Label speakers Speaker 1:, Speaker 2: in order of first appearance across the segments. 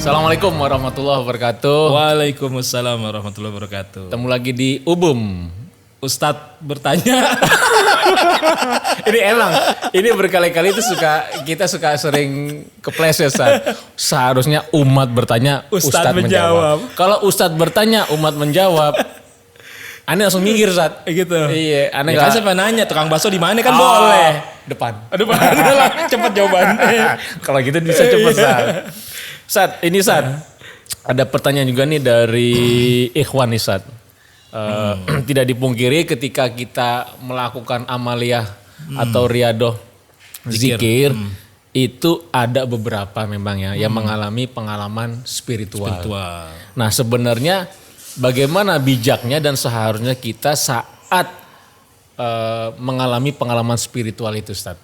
Speaker 1: Assalamualaikum warahmatullahi wabarakatuh.
Speaker 2: Waalaikumsalam warahmatullahi wabarakatuh.
Speaker 1: Ketemu lagi di Ubum.
Speaker 2: Ustadz bertanya.
Speaker 1: Ini berkali-kali itu kita suka sering kepleset Ustadz. Seharusnya umat bertanya, Ustadz menjawab. Kalau Ustadz bertanya, umat menjawab. Aneh langsung minggir Ustadz.
Speaker 2: Gitu.
Speaker 1: Iya, aneh
Speaker 2: ya kan siapa nanya tukang bakso di mana kan boleh.
Speaker 1: Depan.
Speaker 2: Cepet jawabannya.
Speaker 1: Kalau gitu bisa cepet Ustadz. Ustadz, ada pertanyaan juga nih dari Ikhwan nih Ustadz. Tidak dipungkiri ketika kita melakukan amaliyah atau riadoh zikir, itu ada beberapa memang ya yang mengalami pengalaman spiritual. Nah sebenarnya bagaimana bijaknya dan seharusnya kita saat mengalami pengalaman spiritual itu Ustadz?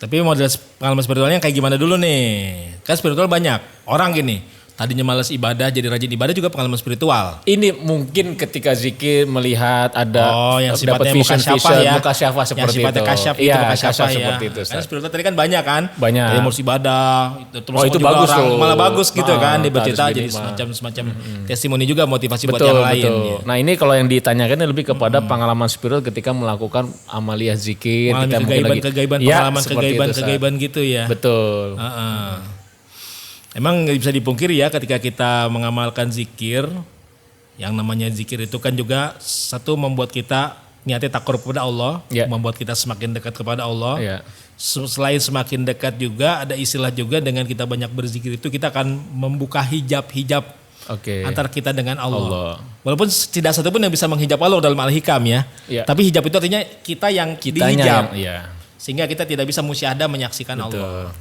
Speaker 2: Tapi model pengalaman spiritualnya kayak gimana dulu nih? Kan spiritual banyak. Orang gini, tadinya malas ibadah jadi rajin ibadah juga pengalaman spiritual.
Speaker 1: Ini mungkin ketika zikir melihat ada
Speaker 2: yang
Speaker 1: dapat
Speaker 2: sifatnya
Speaker 1: muka syafah seperti itu.
Speaker 2: Yang sifatnya kasyaf itu,
Speaker 1: Iya,
Speaker 2: muka syafah ya.
Speaker 1: seperti itu.
Speaker 2: Karena spiritual tadi kan banyak kan?
Speaker 1: Banyak.
Speaker 2: Dari mulus ibadah, terus
Speaker 1: itu
Speaker 2: juga
Speaker 1: bagus
Speaker 2: orang
Speaker 1: tuh.
Speaker 2: malah bagus gitu kan, dibercerita
Speaker 1: harus
Speaker 2: jadi
Speaker 1: gini,
Speaker 2: semacam testimoni juga motivasi buat yang lain. Ya.
Speaker 1: Nah ini kalau yang ditanyakan lebih kepada pengalaman spiritual ketika melakukan amaliyah zikir.
Speaker 2: Mengalami kegaiban gitu ya.
Speaker 1: Betul.
Speaker 2: Emang gak bisa dipungkiri ya ketika kita mengamalkan zikir, yang namanya zikir itu kan juga satu membuat kita niatnya takarub kepada Allah, membuat kita semakin dekat kepada Allah. Selain semakin dekat juga ada istilah juga dengan kita banyak berzikir itu kita akan membuka hijab antara kita dengan Allah. Walaupun tidak satu pun yang bisa menghijab Allah dalam Al-Hikam ya. Tapi hijab itu artinya kita yang dihijab. Sehingga kita tidak bisa musyahadah menyaksikan Allah.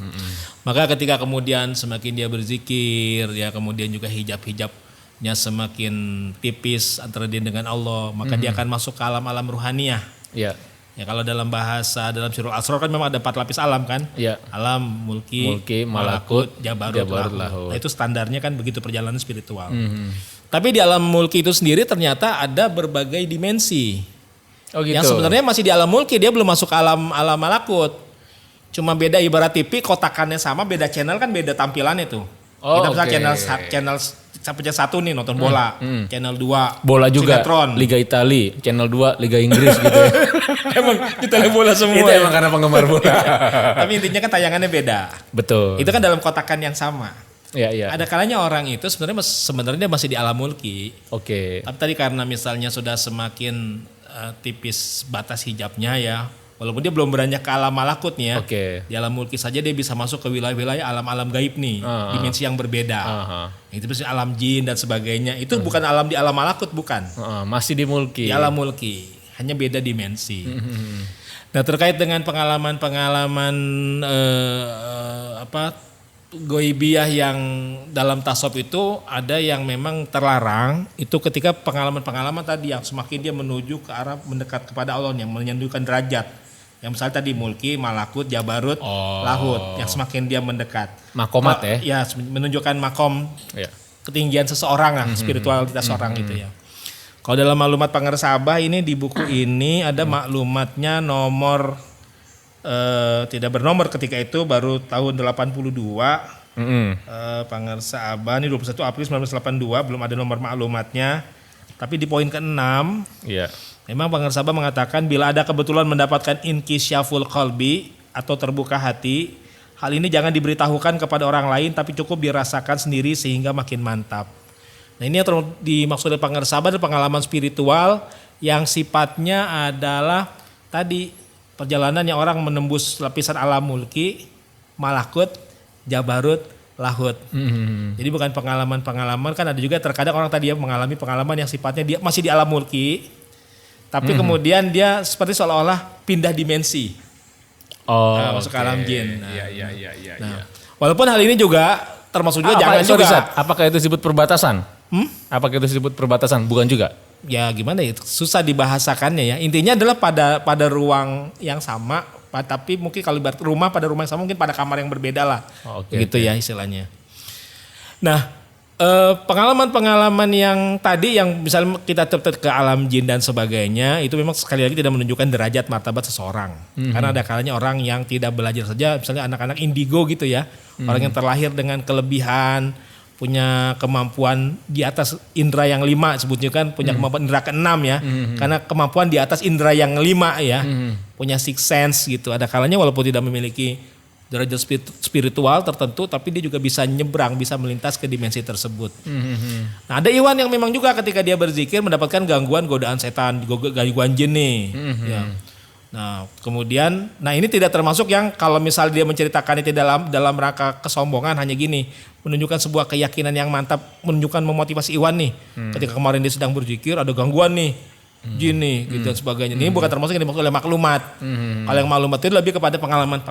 Speaker 2: Maka ketika kemudian semakin dia berzikir, ya kemudian juga hijab-hijabnya semakin tipis antara dia dengan Allah, maka dia akan masuk ke alam-alam ruhaniyah. Ya kalau dalam surah Al-Asrar kan memang ada 4 lapis alam kan? Alam, mulki, malakut, jabarut, lahut. Nah itu standarnya kan begitu perjalanan spiritual. Tapi di alam mulki itu sendiri ternyata ada berbagai dimensi. Gitu. Yang sebenarnya masih di alam mulki, dia belum masuk ke alam malakut. Cuma beda ibarat TV, kotakannya sama, beda channel kan beda tampilannya tuh. Kita misalnya channel sampai 1 nih nonton bola, channel 2
Speaker 1: bola juga,
Speaker 2: sinetron.
Speaker 1: Liga Italia, channel 2 Liga Inggris gitu ya.
Speaker 2: Emang kita bola semua.
Speaker 1: Itu emang karena penggemar bola.
Speaker 2: Tapi intinya kan tayangannya beda.
Speaker 1: Betul.
Speaker 2: Itu kan dalam kotakan yang sama.
Speaker 1: Iya.
Speaker 2: Ada kalanya orang itu sebenarnya masih di alam mulki. Tapi tadi karena misalnya sudah semakin tipis batas hijabnya ya, walaupun dia belum beranjak ke alam malakut nih ya, di alam mulki saja dia bisa masuk ke wilayah-wilayah alam-alam gaib nih, dimensi yang berbeda. Itu misalnya alam jin dan sebagainya, itu bukan alam di alam malakut, bukan.
Speaker 1: Masih di mulki.
Speaker 2: Di alam mulki, hanya beda dimensi. Nah terkait dengan pengalaman goibiyah yang dalam tasawuf itu ada yang memang terlarang, itu ketika pengalaman-pengalaman tadi yang semakin dia menuju ke arah mendekat kepada Allah yang menyentuhkan derajat. Yang misalnya tadi mulki, malakut, jabarut, lahut, yang semakin dia mendekat.
Speaker 1: Makomat
Speaker 2: ya. Ya menunjukkan makom ketinggian seseorang lah, spiritualitas orang gitu ya. Kalau dalam maklumat Pangersabah ini di buku ini ada maklumatnya nomor tidak bernomor ketika itu baru tahun 82. Pangersabah ini 21 April 1982, belum ada nomor maklumatnya. Tapi di poin ke-6 memang Pangersabah mengatakan bila ada kebetulan mendapatkan inkisyaful qalbi atau terbuka hati, hal ini jangan diberitahukan kepada orang lain tapi cukup dirasakan sendiri sehingga makin mantap. Nah ini yang dimaksud oleh Pangersabah adalah pengalaman spiritual yang sifatnya adalah tadi perjalanan yang orang menembus lapisan alam mulki, malakut, jabarut, lahut. Jadi bukan pengalaman-pengalaman, kan ada juga terkadang orang tadi ya mengalami pengalaman yang sifatnya dia masih di alam mulki, tapi kemudian dia seperti seolah-olah pindah dimensi. Masuk ke alam jin. Nah, walaupun hal ini juga termasuk juga jangan juga.
Speaker 1: Apakah itu disebut perbatasan? Apakah itu disebut perbatasan? Bukan juga.
Speaker 2: Ya gimana ya, susah dibahasakannya ya. Intinya adalah pada ruang yang sama, tapi mungkin kalau pada rumah yang sama mungkin pada kamar yang berbeda lah. Gitu ya istilahnya. Nah, Pengalaman-pengalaman yang tadi yang misalnya kita tetap ke alam jin dan sebagainya itu memang sekali lagi tidak menunjukkan derajat martabat seseorang. Karena ada kalanya orang yang tidak belajar saja, misalnya anak-anak indigo gitu ya, orang yang terlahir dengan kelebihan, punya kemampuan di atas indera yang 5 sebutnya kan, punya kemampuan indera ke-6 ya, karena kemampuan di atas indera yang 5 ya, punya sixth sense gitu. Ada kalanya walaupun tidak memiliki derajat spiritual tertentu, tapi dia juga bisa nyebrang, bisa melintas ke dimensi tersebut. Nah, ada Iwan yang memang juga ketika dia berzikir mendapatkan gangguan godaan setan, gangguan jin nih. Ya. Nah, kemudian, ini tidak termasuk yang kalau misal dia menceritakan itu dalam rangka kesombongan, hanya gini, menunjukkan sebuah keyakinan yang mantap, menunjukkan memotivasi Iwan nih. Ketika kemarin dia sedang berzikir, ada gangguan nih, jin nih, gitu dan sebagainya. Ini bukan termasuk yang dimaksud oleh maklumat. Kalau yang maklumat itu lebih kepada pengalaman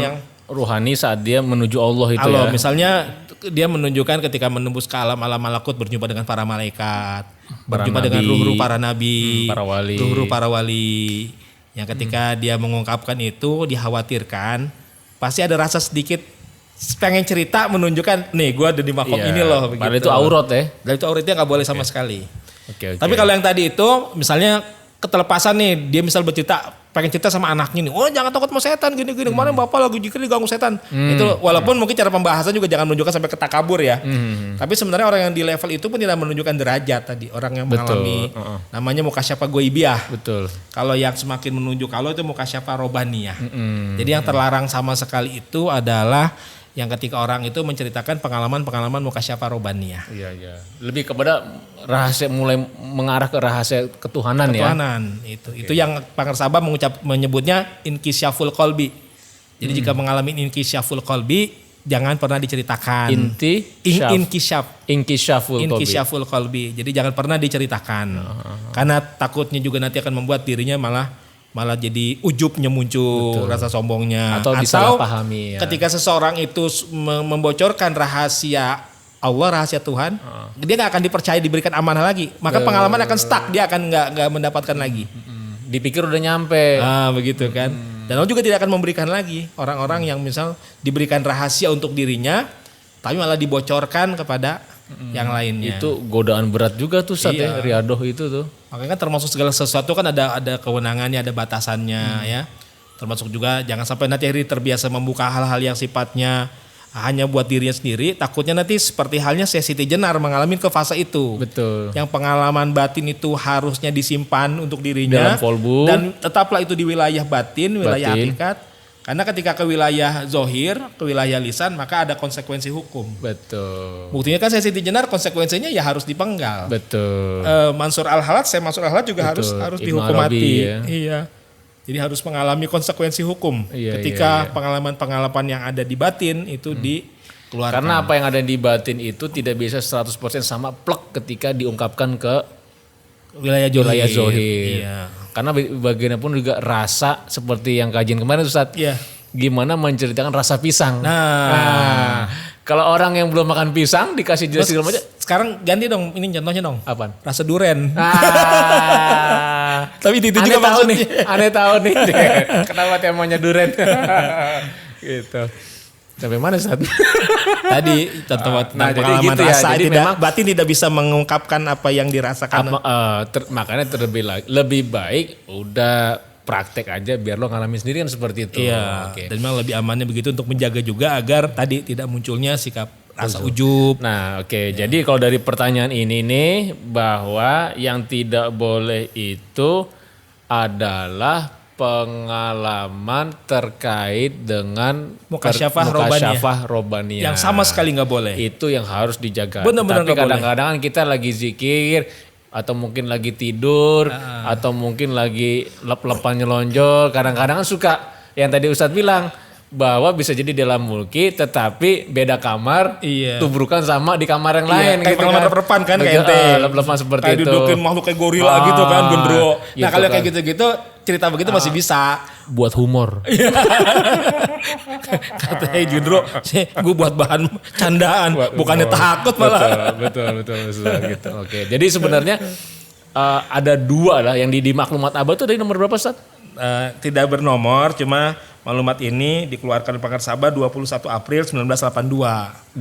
Speaker 2: yang
Speaker 1: ruhani saat dia menuju Allah itu ya.
Speaker 2: Misalnya dia menunjukkan ketika menembus ke alam-alam malakut, berjumpa dengan para malaikat, berjumpa dengan ruh-ruh para nabi, ruh-ruh para wali. Yang ketika dia mengungkapkan itu dikhawatirkan, pasti ada rasa sedikit pengen cerita menunjukkan, nih gue ada di makom ini loh.
Speaker 1: Padahal itu aurat ya.
Speaker 2: Dan itu auratnya gak boleh sama sekali.
Speaker 1: Okay.
Speaker 2: Tapi kalau yang tadi itu misalnya ketelepasan nih, dia misal bercerita, pengen cerita sama anaknya nih, oh jangan takut sama setan gini-gini, kemarin bapak lagi jikir diganggu setan. Itu walaupun mungkin cara pembahasan juga jangan menunjukkan sampai ketakabur ya. Tapi sebenarnya orang yang di level itu pun tidak menunjukkan derajat tadi, orang yang mengalami namanya mukasyafah goibiyah.
Speaker 1: Betul.
Speaker 2: Kalau yang semakin menunjuk kalau itu mukasyafah robaniyah. Jadi yang terlarang sama sekali itu adalah yang ketika orang itu menceritakan pengalaman-pengalaman mukasyafah robaniyah.
Speaker 1: Iya. Lebih kepada rahasia, mulai mengarah ke rahasia ketuhanan ya.
Speaker 2: Itu yang Pak Sabah menyebutnya inkisyaful qalbi. Jadi jika mengalami inkisyaful qalbi, jangan pernah diceritakan. Inkisyaful qalbi. Jadi jangan pernah diceritakan. Karena takutnya juga nanti akan membuat dirinya malah jadi ujubnya muncul. Betul. Rasa sombongnya
Speaker 1: atau disalahpahami ya.
Speaker 2: Ketika seseorang itu membocorkan rahasia Allah, rahasia Tuhan, dia gak akan dipercaya, diberikan amanah lagi, maka pengalaman akan stuck, dia akan gak mendapatkan lagi.
Speaker 1: Dipikir udah nyampe.
Speaker 2: Begitu kan. Dan Allah juga tidak akan memberikan lagi orang-orang yang misal diberikan rahasia untuk dirinya, tapi malah dibocorkan kepada yang lainnya.
Speaker 1: Itu godaan berat juga tuh ya, riadoh itu tuh.
Speaker 2: Makanya kan termasuk segala sesuatu kan ada kewenangannya, ada batasannya ya. Termasuk juga jangan sampai nanti terbiasa membuka hal-hal yang sifatnya hanya buat dirinya sendiri. Takutnya nanti seperti halnya Siti Jenar mengalami ke fase itu.
Speaker 1: Betul.
Speaker 2: Yang pengalaman batin itu harusnya disimpan untuk dirinya.
Speaker 1: Dalam kolbu.
Speaker 2: Dan tetaplah itu di wilayah batin, wilayah hakikat. Karena ketika ke wilayah zohir, ke wilayah lisan, maka ada konsekuensi hukum.
Speaker 1: Betul.
Speaker 2: Buktinya kan Siti Jenar konsekuensinya ya harus dipenggal.
Speaker 1: Betul.
Speaker 2: Mansur Al-Halat juga harus dihukum mati. Ya. Iya. Jadi harus mengalami konsekuensi hukum ketika pengalaman-pengalaman yang ada di batin itu dikeluarkan.
Speaker 1: Karena apa yang ada di batin itu tidak bisa 100% sama plek ketika diungkapkan ke
Speaker 2: wilayah zohir.
Speaker 1: Iya. Karena bagaimanapun juga rasa seperti yang kajian kemarin Ustaz.
Speaker 2: Iya.
Speaker 1: Gimana menceritakan rasa pisang. Nah, kalau orang yang belum makan pisang dikasih jelas segala macam.
Speaker 2: Sekarang ganti dong, ini contohnya dong.
Speaker 1: Apaan?
Speaker 2: Rasa duren.
Speaker 1: Tapi itu juga tahu nih. Aneh tahu nih. Kenapa temanya duren? Gitu. Sampai mana saat?
Speaker 2: Tadi contoh tentang pengalaman gitu rasa. Jadi batin tidak bisa mengungkapkan apa yang dirasakan.
Speaker 1: Makanya lebih baik udah praktek aja biar lo ngalamin sendiri kan seperti itu.
Speaker 2: Iya. Okay. Dan memang lebih amannya begitu untuk menjaga juga agar tadi tidak munculnya sikap rasa ujub.
Speaker 1: Nah, oke. Ya. Jadi kalau dari pertanyaan ini nih bahwa yang tidak boleh itu adalah pengalaman terkait dengan
Speaker 2: mukasyafah
Speaker 1: robaniyah.
Speaker 2: Yang sama sekali nggak boleh.
Speaker 1: Itu yang harus dijaga.
Speaker 2: Benar-benar
Speaker 1: tapi kadang-kadang kita lagi zikir atau mungkin lagi tidur atau mungkin lagi lep-lepan nyelonjol. Kadang-kadang kan suka yang tadi Ustadz bilang bahwa bisa jadi dalam mulki tetapi beda kamar, tubrukan sama di kamar yang lain
Speaker 2: kayak
Speaker 1: gitu kan.
Speaker 2: Lep-lepan kan kayak ente.
Speaker 1: Lep-lepan seperti
Speaker 2: kayak
Speaker 1: itu.
Speaker 2: Kayak dudukin makhluk kayak gorila gitu kan, gendro.
Speaker 1: Gitu
Speaker 2: nah kalau
Speaker 1: kan.
Speaker 2: kayak gitu-gitu cerita begitu masih bisa.
Speaker 1: Buat humor.
Speaker 2: Katanya gendro, gue buat bahan candaan, bukannya takut malah.
Speaker 1: Betul gitu. Oke. Jadi sebenarnya ada dua lah yang di maklumat abad itu dari nomor berapa Ustaz?
Speaker 2: tidak bernomor, cuma maklumat ini dikeluarkan Pakar Sabah 21 April 1982.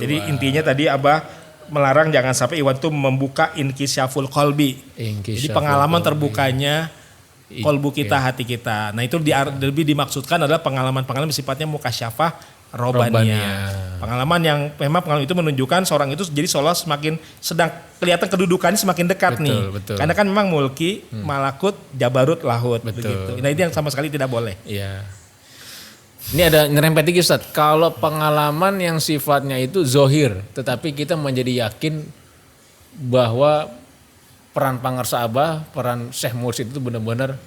Speaker 2: Jadi intinya tadi Abah melarang jangan sampai Iwan itu membuka inkishaful qalbi. Jadi pengalaman terbukanya kolbu kita, hati kita. Nah itu lebih dimaksudkan adalah pengalaman-pengalaman sifatnya mukasyafah robaniyah. Pengalaman yang memang pengalaman itu menunjukkan seorang itu jadi seolah semakin sedang kelihatan kedudukannya semakin dekat nih. Betul. Karena kan memang mulki, malakut, jabarut, lahut. Begitu. Nah itu yang sama sekali tidak boleh.
Speaker 1: Iya. Ini ada ngerempet dikit Ustaz. Kalau pengalaman yang sifatnya itu zohir, tetapi kita menjadi yakin bahwa peran pangarsa Abah, peran Syekh Mursyid itu benar-benar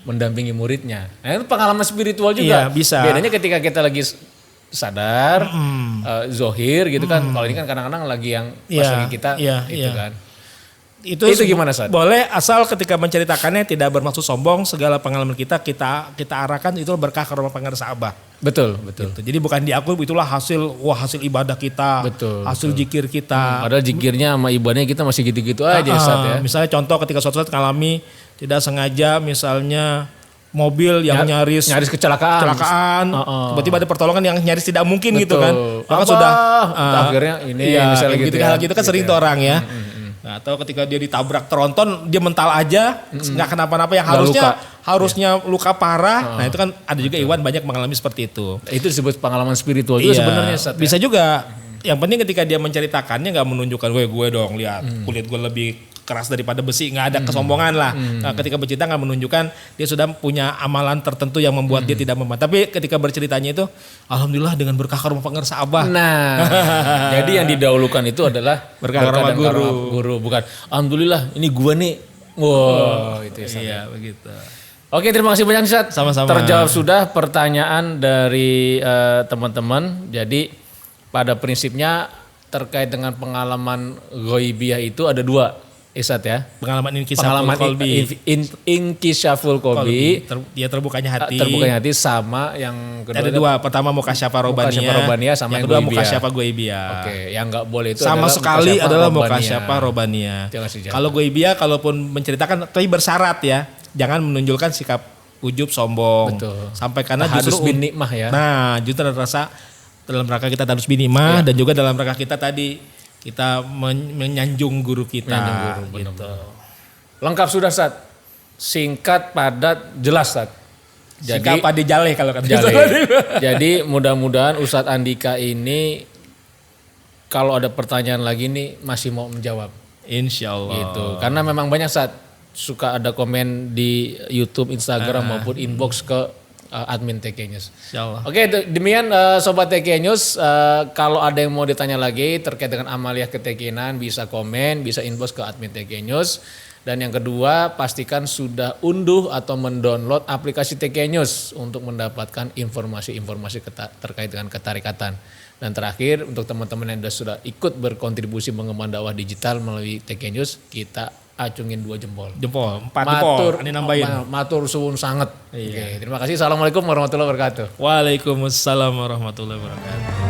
Speaker 1: mendampingi muridnya. Nah itu pengalaman spiritual juga.
Speaker 2: Iya, bisa.
Speaker 1: Bedanya ketika kita lagi sadar, zohir gitu kan. Kalau ini kan kadang-kadang lagi yang pas lagi kita itu kan.
Speaker 2: Itu
Speaker 1: gimana Ustaz?
Speaker 2: Boleh asal ketika menceritakannya tidak bermaksud sombong, segala pengalaman kita arahkan itu berkah ke rumah pangarsa Abah.
Speaker 1: Betul.
Speaker 2: Gitu. Jadi bukan diakui itulah hasil ibadah kita, hasil zikir kita.
Speaker 1: Padahal zikirnya sama ibadahnya kita masih gitu-gitu aja Ustaz ya.
Speaker 2: Misalnya contoh ketika suatu saat mengalami tidak sengaja misalnya mobil yang nyaris kecelakaan, tiba-tiba ada pertolongan yang nyaris tidak mungkin gitu kan. Maka sudah
Speaker 1: akhirnya ini misalnya gitu
Speaker 2: hal gitu kan sering tuh orang ya. Nah, atau ketika dia ditabrak tronton, dia mental aja, nggak kenapa-napa yang harusnya luka parah. Nah itu kan ada juga Iwan banyak mengalami seperti itu.
Speaker 1: Itu disebut pengalaman spiritual juga sebenarnya.
Speaker 2: Bisa juga. Yang penting ketika dia menceritakannya nggak menunjukkan gue dong lihat kulit gue lebih keras daripada besi, nggak ada kesombongan lah. Nah, ketika bercerita nggak menunjukkan dia sudah punya amalan tertentu yang membuat dia tidak mempan. Tapi ketika berceritanya itu, alhamdulillah dengan berkah rumah pangarsa Abah.
Speaker 1: Nah, jadi yang didahulukan itu adalah
Speaker 2: berkah rumah
Speaker 1: guru, bukan alhamdulillah ini gua nih. Wow, itu ya.
Speaker 2: Iya begitu.
Speaker 1: Oke, terima kasih banyak Ustaz.
Speaker 2: Sama-sama.
Speaker 1: Terjawab sudah pertanyaan dari teman-teman. Jadi pada prinsipnya terkait dengan pengalaman ghaibiyah itu ada dua, Ustaz ya.
Speaker 2: Pengalaman
Speaker 1: inkishaful qalbi.
Speaker 2: Dia terbukanya hati.
Speaker 1: Terbukanya hati sama yang kedua.
Speaker 2: Ada dua, pertama mukasyafah robaniyah
Speaker 1: sama
Speaker 2: yang kedua mukasyafah ghaibiyah.
Speaker 1: Oke, yang enggak boleh itu
Speaker 2: sama sekali adalah mukasyafah robaniyah. Kalau ghaibiyah kalaupun menceritakan tapi bersyarat ya. Jangan menunjukkan sikap ujub sombong.
Speaker 1: Betul.
Speaker 2: Sampai karena
Speaker 1: justru bin nikmah ya.
Speaker 2: Nah, justru ada rasa dalam rangka kita harus bin nikmah dan juga dalam rangka kita tadi kita menyanjung guru kita. Gitu.
Speaker 1: Lengkap sudah Ustaz. Singkat, padat, jelas Ustaz.
Speaker 2: Jadi padi jaleh kalau kata
Speaker 1: jaleh. Jadi mudah-mudahan Ustaz Andika ini kalau ada pertanyaan lagi nih masih mau menjawab.
Speaker 2: Insyaallah.
Speaker 1: Gitu. Karena memang banyak Ustaz suka ada komen di YouTube, Instagram maupun inbox ke admin TK News.
Speaker 2: Insyaallah.
Speaker 1: Oke, demikian Sobat TK News. Kalau ada yang mau ditanya lagi terkait dengan amaliyah ketekinan bisa komen, bisa inbox ke admin TK News. Dan yang kedua, pastikan sudah unduh atau mendownload aplikasi TK News untuk mendapatkan informasi-informasi terkait dengan ketarikatan. Dan terakhir, untuk teman-teman yang sudah ikut berkontribusi mengembangkan dakwah digital melalui TK News, kita acungin 2 jempol.
Speaker 2: 4 jempol. Ini nambahin.
Speaker 1: Matur suwun sangat.
Speaker 2: Iya.
Speaker 1: Oke, terima kasih. Assalamualaikum warahmatullahi wabarakatuh.
Speaker 2: Waalaikumsalam warahmatullahi wabarakatuh.